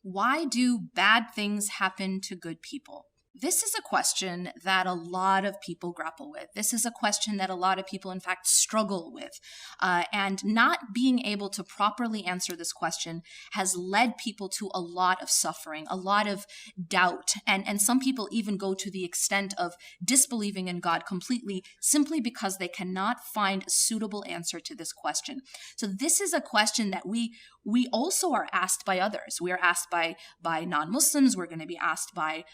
Why do bad things happen to good people? This is a question that a lot of people grapple with. This is a question that a lot of people, in fact, struggle with. And not being able to properly answer this question has led people to a lot of suffering, a lot of doubt. And some people even go to the extent of disbelieving in God completely simply because they cannot find a suitable answer to this question. So this is a question that we also are asked by others. We are asked by non-Muslims. We're going to be asked by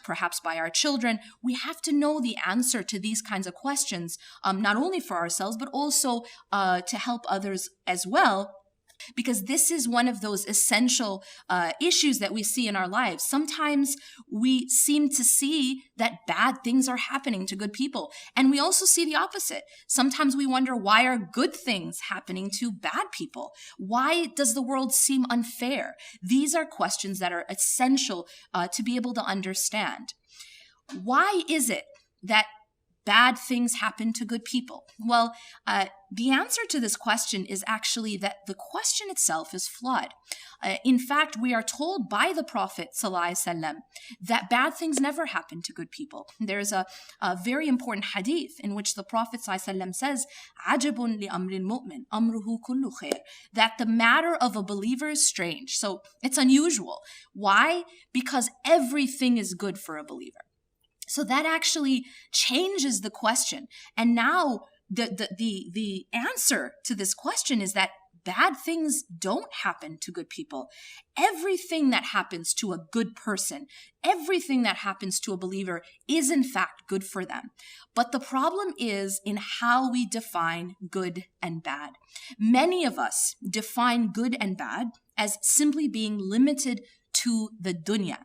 perhaps by our children. We have to know the answer to these kinds of questions, not only for ourselves, but also to help others as well. Because this is one of those essential issues that we see in our lives. Sometimes we seem to see that bad things are happening to good people. And we also see the opposite. Sometimes we wonder, why are good things happening to bad people? Why does the world seem unfair? These are questions that are essential to be able to understand. Why is it that bad things happen to good people? Well, the answer to this question is actually that the question itself is flawed. In fact, we are told by the Prophet ﷺ that bad things never happen to good people. There's a very important hadith in which the Prophet ﷺ says, عَجَبٌ لِأَمْرِ الْمُؤْمِنِ أَمْرُهُ كُلُّ خَيْرٍ, that the matter of a believer is strange. So it's unusual. Why? Because everything is good for a believer. So that actually changes the question. And now the answer to this question is that bad things don't happen to good people. Everything that happens to a good person, everything that happens to a believer is in fact good for them. But the problem is in how we define good and bad. Many of us define good and bad as simply being limited to the dunya,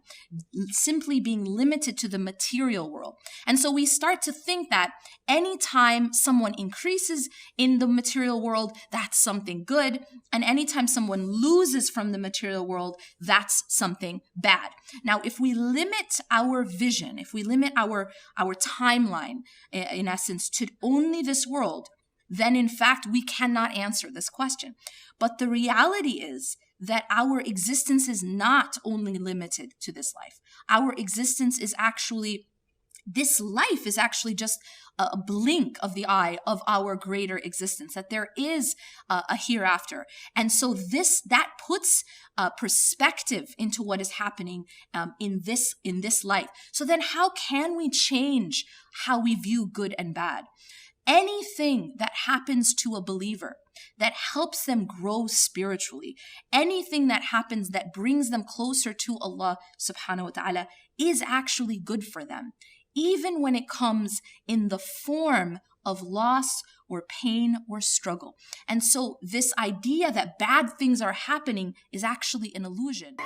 simply being limited to the material world. And so we start to think that anytime someone increases in the material world, that's something good. And anytime someone loses from the material world, that's something bad. Now, if we limit our vision, if we limit our timeline, in essence, to only this world, then in fact, we cannot answer this question. But the reality is that our existence is not only limited to this life. Our existence is actually, this life is actually just a blink of the eye of our greater existence, that there is a hereafter. And so that puts perspective into what is happening in this life. So then how can we change how we view good and bad? Anything that happens to a believer that helps them grow spiritually, anything that happens that brings them closer to Allah subhanahu wa ta'ala is actually good for them, even when it comes in the form of loss or pain or struggle. And so this idea that bad things are happening is actually an illusion.